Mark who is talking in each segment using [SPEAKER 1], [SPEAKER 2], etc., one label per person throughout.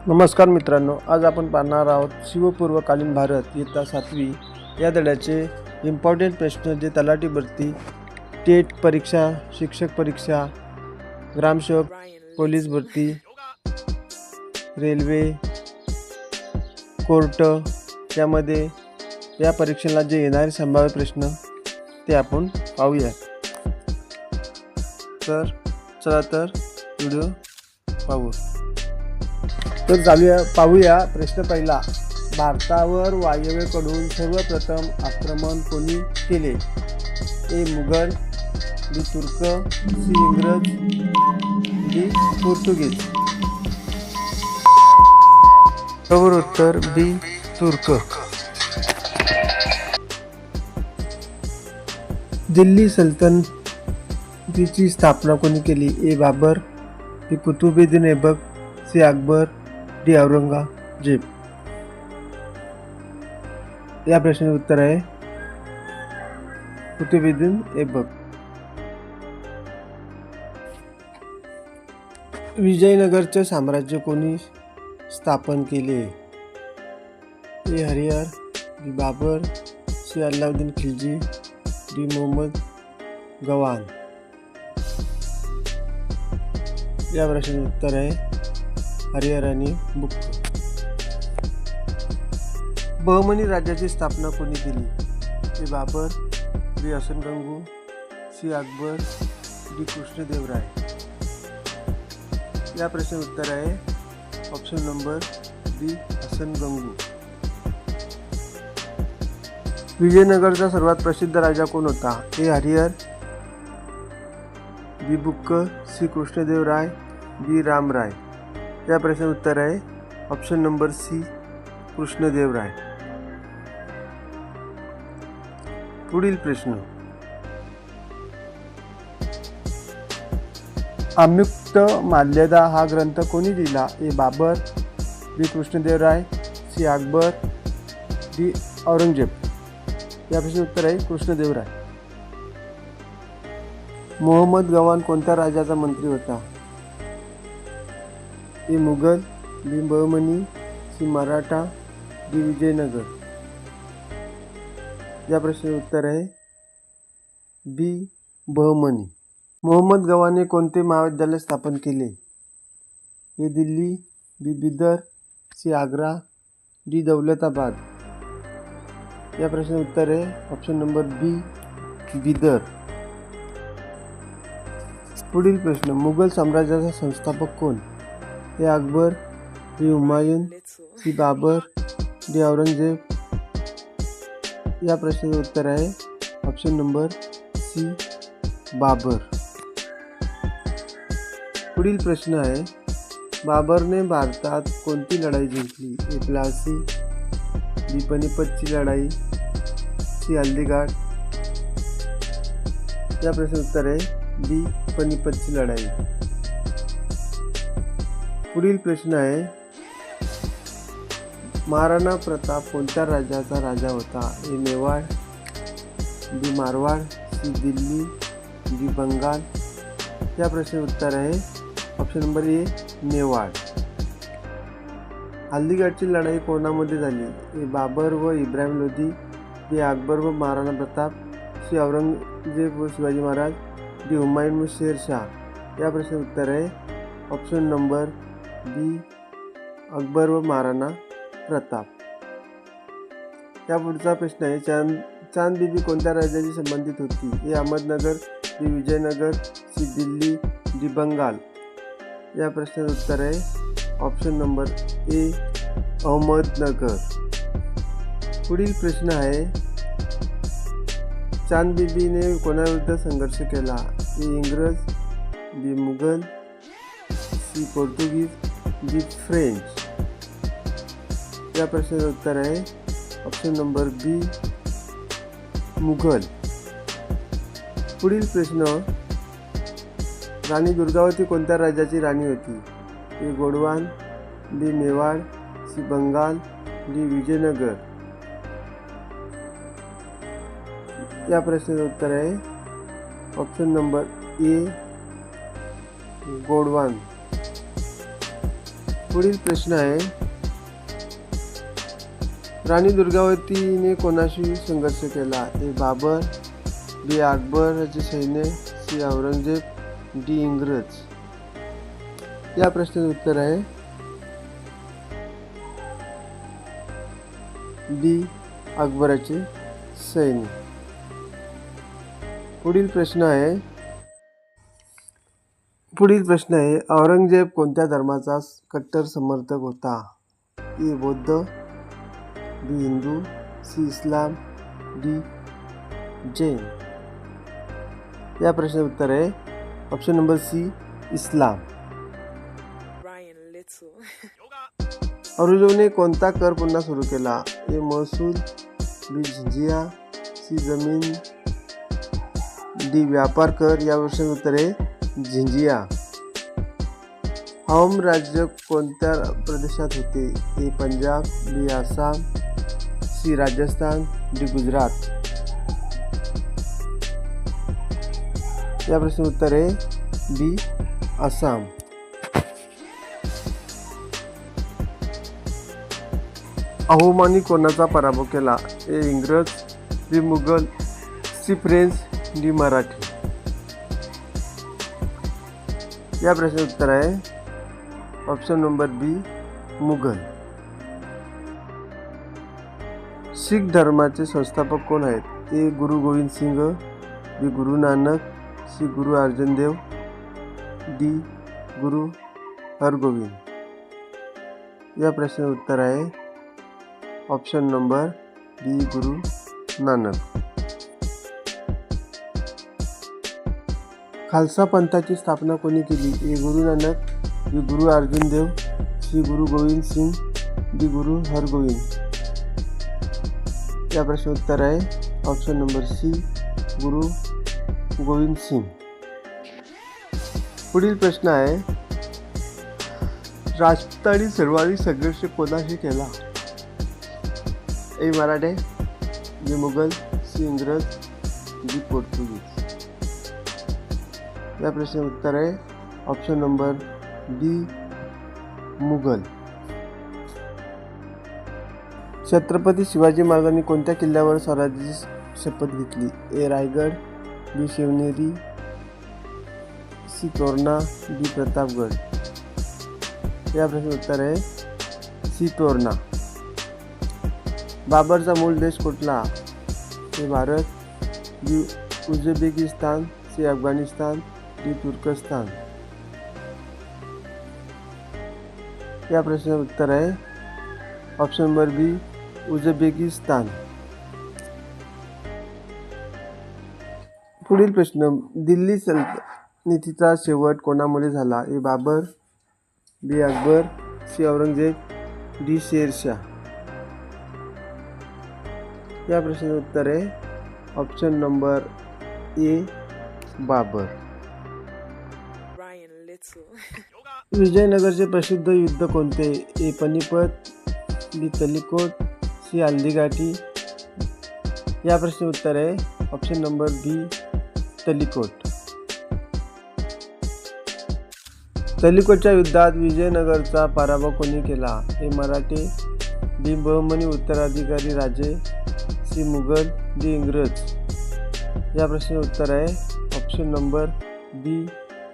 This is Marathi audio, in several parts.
[SPEAKER 1] नमस्कार मित्रांनो, आज आपण पाहणार आहोत शिवपूर्वकालीन भारत इयत्ता 7वी या धड्याचे इम्पॉर्टंट प्रश्न जे तलाठी भरती, टेट परीक्षा, शिक्षक परीक्षा, ग्रामसेवक, पोलीस भरती, रेल्वे, कोर्ट यामध्ये या परीक्षेला जे येणारे संभाव्य प्रश्न ते आपण पाहूया. तर चला तर व्हिडिओ पाहू. तर पाहूया प्रश्न पहिला. भारतावर वायव्येकडून सर्वप्रथम आक्रमण कोणी केले? ए. मुघल, बी. तुर्क, सी. इंग्रज, डी. पोर्तुगीज. बरोबर उत्तर बी. तुर्क. दिल्ली सल्तनतीची स्थापना कोणी केली? A. Babur, B. Qutubuddin Aibak, C. Akbar, D. Aurangzeb. या प्रश्नाचे उत्तर आहे कुतुबुद्दीन ऐबक. विजयनगरचे साम्राज्य कोणी स्थापन केले? ए. हरिहर, बी. बाबर, सी. अल्लाउद्दीन खिलजी, डी. मोहम्मद गवान. या प्रश्नाचे उत्तर आहे हरिहर आणि बुक्क. बहमनी राज्याची स्थापना कोणी केली? A. Babur, B. Hasan Gangu, C. Akbar, D. Krishnadevaraya. या प्रश्नाचे उत्तर आहे option number B. Hasan Gangu. विजयनगरचा सर्वात प्रसिद्ध राजा कोण होता? A. Harihar, B. Bukka, C. Krishnadevaraya, D. Ramaraya. या प्रश्नाचे उत्तर आहे ऑप्शन नंबर सी. कृष्णदेवराय. पुढील प्रश्न. आम्युक्त माल्यदा हा ग्रंथ कोणी लिहिला? ए. बाबर, बी. कृष्णदेवराय, सी. अकबर, डी. औरंगजेब. या प्रश्नाचे उत्तर आहे कृष्णदेवराय. मोहम्मद गवान कोणत्या राजाचा मंत्री होता? ए. मुघल, बी. बहमनी, सी. मराठा, डी. विजयनगर. या प्रश्नाचे उत्तर आहे बी. बहमनी. मोहम्मद गवाने कोणते महाविद्यालय स्थापन केले? ए. दिल्ली, बी. बिदर, सी. आग्रा, डी. दौलताबाद. या प्रश्नाचे उत्तर आहे ऑप्शन नंबर बी. बिदर. पुढील प्रश्न. मुघल साम्राज्याचा संस्थापक कोण? ए. अकबर, बी. हुमायून, सी. बाबर, डी. औरंगजेब. या प्रश्नाचे उत्तर आहे ऑप्शन नंबर सी. बाबर. पुढील प्रश्न आहे बाबरने भारतात कोणती लढाई जिंकली? ए. प्लासी, बी. पानिपतची लढाई, सी. हल्दीघाट. या प्रश्नाचे उत्तर आहे बी. पानिपतची लढाई. पुढील प्रश्न आहे महाराणा प्रताप कोणत्या राज्याचा राजा होता? ए. मेवाड, बी. मारवाड, सी. दिल्ली, डी. बंगाल. या प्रश्नाचे उत्तर आहे ऑप्शन नंबर ए. मेवाड. हल्दीघाटची लढाई कोणामध्ये झाली? ए. बाबर व इब्राहिम लोधी, बी. अकबर व महाराणा प्रताप, सी. औरंगजेब व शिवाजी महाराज, डी. हुमायून व शेरशाह. या प्रश्नाचे उत्तर आहे ऑप्शन नंबर बी. अकबर व महाराणा प्रताप. या पुढचा प्रश्न आहे चांद बीबी कोणत्या राज्याशी संबंधित होती? ए. अहमदनगर, बी. विजयनगर, सी. दिल्ली, डी. बंगाल. या प्रश्नाचे उत्तर आहे ऑप्शन नंबर ए. अहमदनगर. पुढील प्रश्न आहे चांद बीबीने कोणाविरुद्ध संघर्ष केला? ए. इंग्रज, बी. मुघल, सी. पोर्तुगीज, डी. फ्रेंच. या प्रश्नाचे उत्तर आहे ऑप्शन नंबर बी. मुघल. पुढील प्रश्न राणी दुर्गावती कोणत्या राज्याची राणी होती? ए. गोंडवान, बी. मेवाड, सी. बंगाल, डी. विजयनगर. या प्रश्नाचे उत्तर आहे ऑप्शन नंबर ए. गोंडवान. पुढील प्रश्न आहे, राणी दुर्गावतीने कोणाशी संघर्ष केला? ए बाबर, बी अकबराचे सैन्य, सी औरंगजेब, डी इंग्रज. या प्रश्नाचे उत्तर आहे बी अकबराचे सैन्य. पुढील प्रश्न आहे औरंगजेब कोणत्या धर्माचा कट्टर समर्थक होता? ए बौद्ध, बी हिंदू, सी इस्लाम, डी जैन. या प्रश्नाचे उत्तर आहे ऑप्शन नंबर सी इस्लाम. औरंगजेबने कोणता कर पुन्हा सुरू केला? ए महसूल, बी जिझिया, सी जमीन, डी व्यापार कर. या प्रश्नाचे उत्तर आहे जिझिया. अहोम राज्य कोणत्या प्रदेशात होते? ए पंजाब, बी आसाम, सी राजस्थान, डी गुजरात. या प्रश्नाचे उत्तर आहे बी आसाम. अहोमांनी कोणाचा पराभव केला? ए इंग्रज, B Mughal, C French, D Marathi. या प्रश्नाचे उत्तर आहे option number B Mughal. Sikh धर्माचे संस्थापक कोण आहेत? ए गुरु गोविंद सिंग, बी गुरु नानक, सी गुरु अर्जन देव, डी गुरु हरगोविंद. या प्रश्नाचे उत्तर आहे ऑप्शन नंबर बी गुरु नानक. खालसा पंथाची स्थापना कोणी केली? ए गुरु नानक, बी गुरु अर्जुन देव, सी गुरु गोविंद सिंग, डी गुरु हरगोविंद. या प्रश्नाचे उत्तर आहे ऑप्शन नंबर सी गुरु गोविंद सिंग. पुढील प्रश्न आहे, राजपुतांनी सर्वाधिक संघर्ष कोणाशी केला? ए मराठे, बी मुघल, सी इंग्रज, डी पोर्तुगीज. या प्रश्नाचे उत्तर आहे option number D Mughal. Chhatrapati Shivaji महाराजांनी कोणत्या किल्ल्यावर स्वराज्याची शपथ घेतली? ए रायगड, बी शिवनेरी, सी तोरणा, डी प्रतापगड. या प्रश्नाचे उत्तर आहे सी तोरणा. बाबरचा मूळ देश कुठला? ए भारत, बी उझबेकिस्तान, सी अफगाणिस्तान, डी तुर्कस्तान. या प्रश्नाचे उत्तर आहे ऑप्शन नंबर बी उझबेकिस्तान. पुढील प्रश्न, दिल्ली सल्तनतीचा शेवट कोणामुळे झाला? ए बाबर, बी अकबर, सी औरंगजेब, डी शेरशाह. या प्रश्नाचे उत्तर आहे ऑप्शन नंबर ए बाबर. विजयनगरचे प्रसिद्ध युद्ध कोणते? ए पानिपत, बी तलिकोट, सी हल्दीघाटी. या प्रश्नाचे उत्तर आहे ऑप्शन नंबर बी तलिकोट. तलिकोटच्या युद्धात विजयनगरचा पराभव कोणी केला? ए मराठे, बी बहमनी उत्तराधिकारी राजे, सी मुघल, डी इंग्रज. या प्रश्नाचे उत्तर आहे ऑप्शन नंबर बी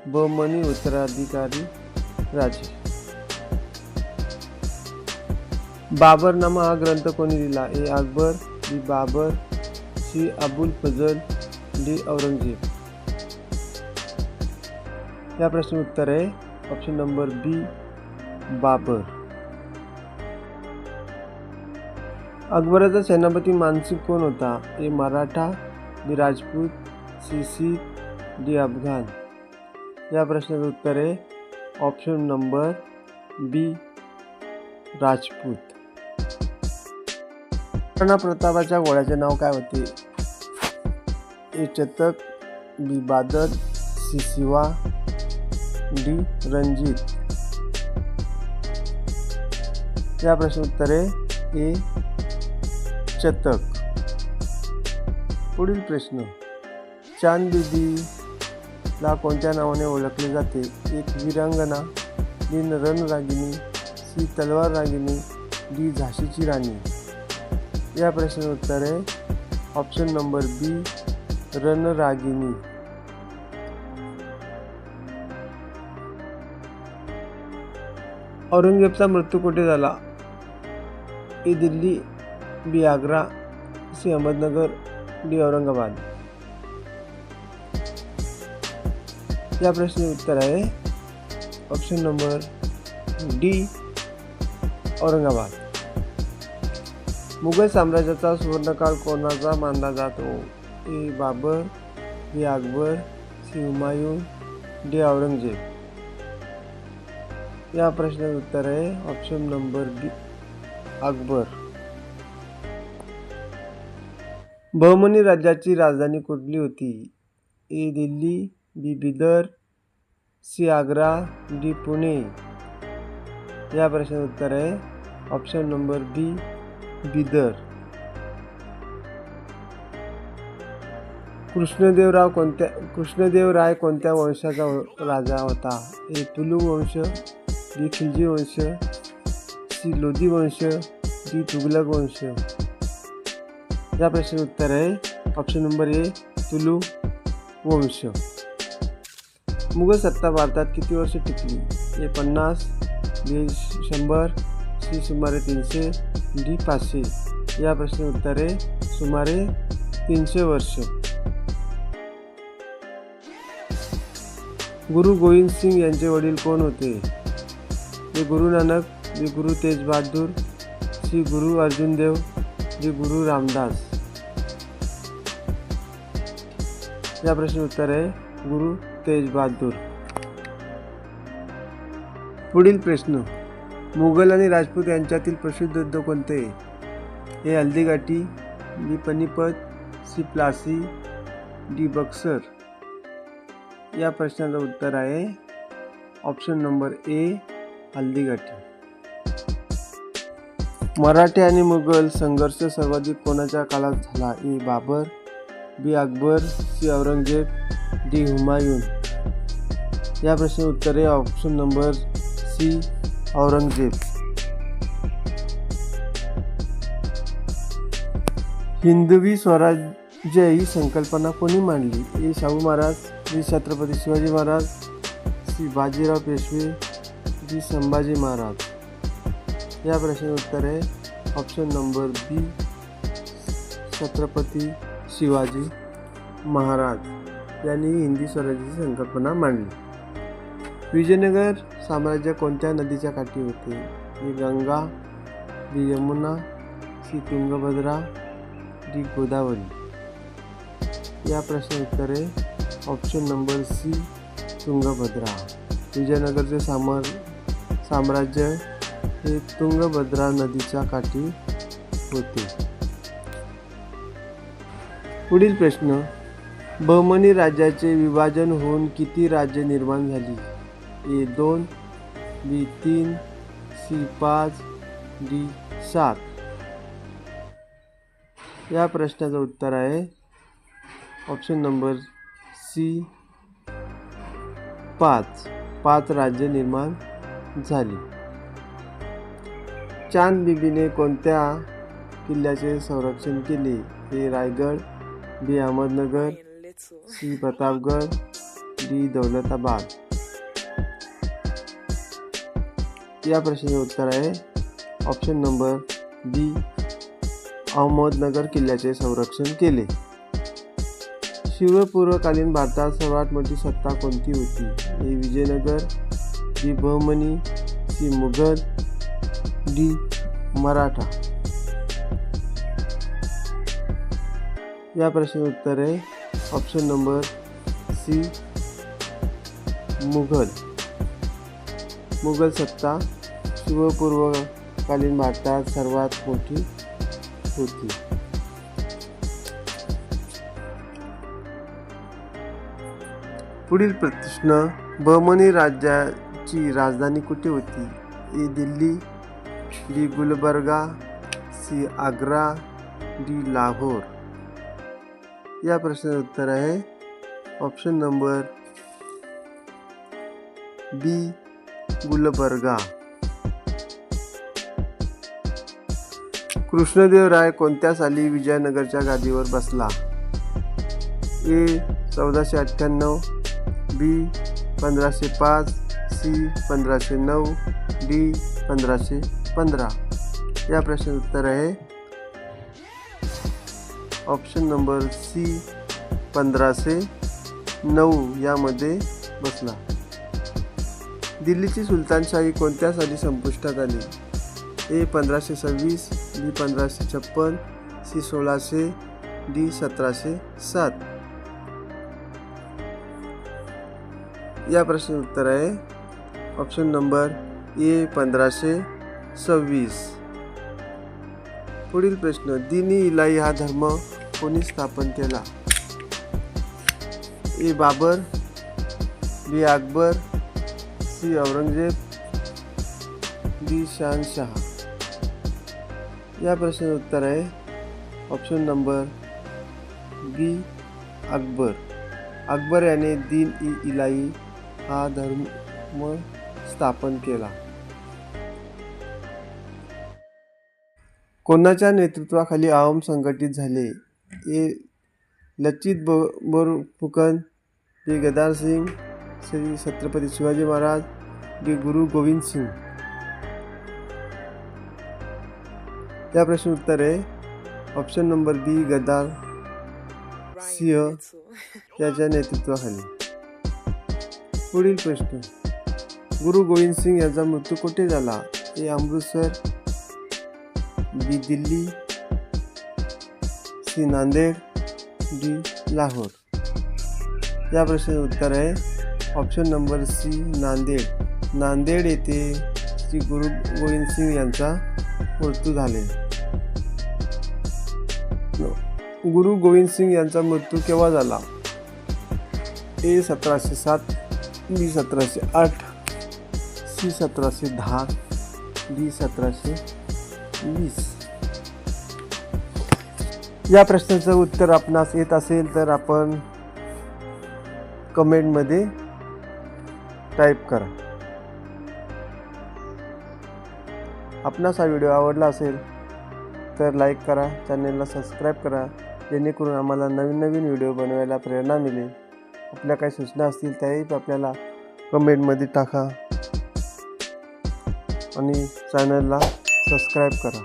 [SPEAKER 1] बहमनी उत्तराधिकारी राजे. बाबरनामा हा ग्रंथ कोणी लिहिला? ए अकबर, बी बाबर, सी अबुल फजल, डी औरंगजेब. या प्रश्नाचे उत्तर आहे ऑप्शन नंबर बी बाबर. अकबराचा सेनापती मानसिंग कोण होता? ए मराठा, बी राजपूत, सी शीख, डी अफगाण. या प्रश्नाचे उत्तर आहे ऑप्शन नंबर बी राजपूत. महाराणा प्रतापाच्या घोड्याचे नाव काय होते? ए चतक, बी बादल, सी शिवा, डी रणजित. या प्रश्नाचे उत्तर आहे ए चतक. पुढील प्रश्न, चांद बीबीला कोणत्या नावाने ओळखले जाते? एक वीरांगना, बी रणरागिणी, सी तलवार रागिनी, डी झाशीची राणी. या प्रश्नाचं उत्तर आहे ऑप्शन नंबर बी रणरागिनी. औरंगजेबचा मृत्यू कुठे झाला? ए दिल्ली, बी आग्रा, सी अहमदनगर, डी औरंगाबाद. या प्रश्नाचे उत्तर आहे option number D Aurangabad. Mughal साम्राज्याचा सुवर्णकाळ कोणाचा मानला जातो? ए बाबर, बी अकबर, सी हुमायून, डी औरंगजेब. या प्रश्नाचे उत्तर आहे ऑप्शन नंबर बी अकबर. बहमनी राज्याची राजधानी कुठली होती? ए दिल्ली, बी बिदर, सी आग्रा, डी पुणे. या प्रश्नाचे उत्तर आहे ऑप्शन नंबर बी बिदर. कृष्णदेवराय कोणत्या वंशाचा राजा होता? ए तुलू वंश, बी खिलजी वंश, सी लोधी वंश, डी तुगलक वंश. या प्रश्नाचे उत्तर आहे ऑप्शन नंबर ए तुलू वंश. मुघल सत्ता भारतात किती वर्ष टिकली? ए 50, बी 100, सी सुमारे 300, डी 500. या प्रश्नाचे उत्तर आहे सुमारे 300 वर्ष. गुरु गोविंद सिंग यांचे वडील कोण होते? ए गुरु नानक, बी गुरु तेज बहादूर, सी गुरु अर्जुन देव, डी गुरु रामदास. या प्रश्नाचे उत्तर आहे गुरु तेज बहादूर. पुढील प्रश्न, मुघल आणि राजपूत यांच्यातील प्रसिद्ध युद्ध कोणते? ए हल्दीघाटी, बी पानिपत, सी प्लासी, डी बक्सर. या प्रश्नाचं उत्तर आहे option number A Haldighati. Marathi आणि मुघल संघर्ष सर्वाधिक कोणाच्या काळात झाला? ए बाबर, बी अकबर, सी औरंगजेब, डी हुमायून. या प्रश्नाचे उत्तर आहे option number C Aurangzeb. Hindavi Swarajya ही संकल्पना कोणी मांडली? ए शाहू महाराज, बी छत्रपती शिवाजी महाराज, सी बाजीराव पेशवे, डी संभाजी महाराज. या प्रश्नाचे उत्तर आहे ऑप्शन नंबर बी छत्रपती शिवाजी महाराज यांनी हिंदी स्वराज्याची संकल्पना मांडली. विजयनगर साम्राज्य कोणत्या नदीच्या काठी होते? ही गंगा, बी यमुना, सी तुंगभद्रा, डी गोदावरी. या प्रश्नाचे उत्तर आहे ऑप्शन नंबर सी तुंगभद्रा. विजयनगरचे साम्राज्य हे तुंगभद्रा नदीच्या काठी होते. पुढील प्रश्न, बहमनी राज्याचे विभाजन होऊन किती राज्य निर्माण झाली? ए 2, बी 3, सी 5, डी 7. या प्रश्नाचं उत्तर आहे ऑप्शन नंबर सी 5 राज्य निर्माण झाली. चांद बीबीने कोणत्या किल्ल्याचे संरक्षण केले? ए रायगड, बी अहमदनगर, सी प्रतापगड, डी दौलताबाद. या प्रश्नाचे उत्तर आहे ऑप्शन नंबर बी अहमदनगर किल्ल्याचे संरक्षण केले. शिवपूर्वकालीन भारतात सर्वात मोठी सत्ता कोणती होती? A Vijayanagar, B Bahmani, C Mughal, D Maratha. या प्रश्नाचे उत्तर आहे option number C Mughal. Mughal सत्ता शिवपूर्वकालीन भारतात सर्वात मोठी होती. पुढील प्रश्न, बहमनी राज्याची राजधानी कुठे होती? ए दिल्ली, बी गुलबर्गा, सी आग्रा, डी लाहोर. या प्रश्नाचे उत्तर आहे ऑप्शन नंबर बी गुलबर्गा. कृष्णदेवराय कोणत्या साली विजयनगरच्या गादीवर बसला? ए 1498, बी 1505, सी 1509, डी 1515. या प्रश्नाचं उत्तर आहे ऑप्शन नंबर सी 1509 यामध्ये बसला. दिल्लीची सुलतानशाही कोणत्या साली संपुष्टात आली? ए 1526, बी 1556, सी 1600, डी 1707. या प्रश्नाचं उत्तर आहे ऑप्शन नंबर ए 1526. पुढील प्रश्न, दीनी इलाही हा धर्म कोणी स्थापन केला? ए बाबर, बी अकबर, सी औरंगजेब, डी शहानशाह. या प्रश्नाचं उत्तर आहे ऑप्शन नंबर बी अकबर. अकबर याने दीन ई इलाही हा धर्म स्थापन केला. कोणाच्या नेतृत्वाखाली अहोम संघटित झाले? ए लचित बोरफुकन, बी गदार सिंग, श्री छत्रपती शिवाजी महाराज, डी गुरु गोविंद सिंग. या प्रश्न उत्तर आहे ऑप्शन नंबर बी गदार सिंह याच्या नेतृत्वाखाली. पुढील प्रश्न, गुरु गोविंद सिंग यांचा मृत्यू कुठे झाला? A Amritsar, B Delhi, C Nanded, D Lahore. या प्रश्नाचे उत्तर आहे option number C Nanded. Nanded येथे श्री गुरु गोविंद सिंग यांचा मृत्यू झाले. गुरु गोविंद सिंग यांचा मृत्यू केव्हा झाला? ए 1707, बी 1708, सी 1710, डी 1720. या प्रश्नाचं उत्तर आपणास येत असेल तर आपण कमेंटमध्ये टाईप करा. आपणास हा व्हिडिओ आवडला असेल तर लाईक करा, चॅनलला सबस्क्राईब करा, जेणेकरून आम्हाला नवीन नवीन व्हिडिओ बनवायला प्रेरणा मिळेल. आपल्या काही सूचना असतील त्याही आपल्याला कमेंटमध्ये टाका आणि चॅनलला सबस्क्राईब करा.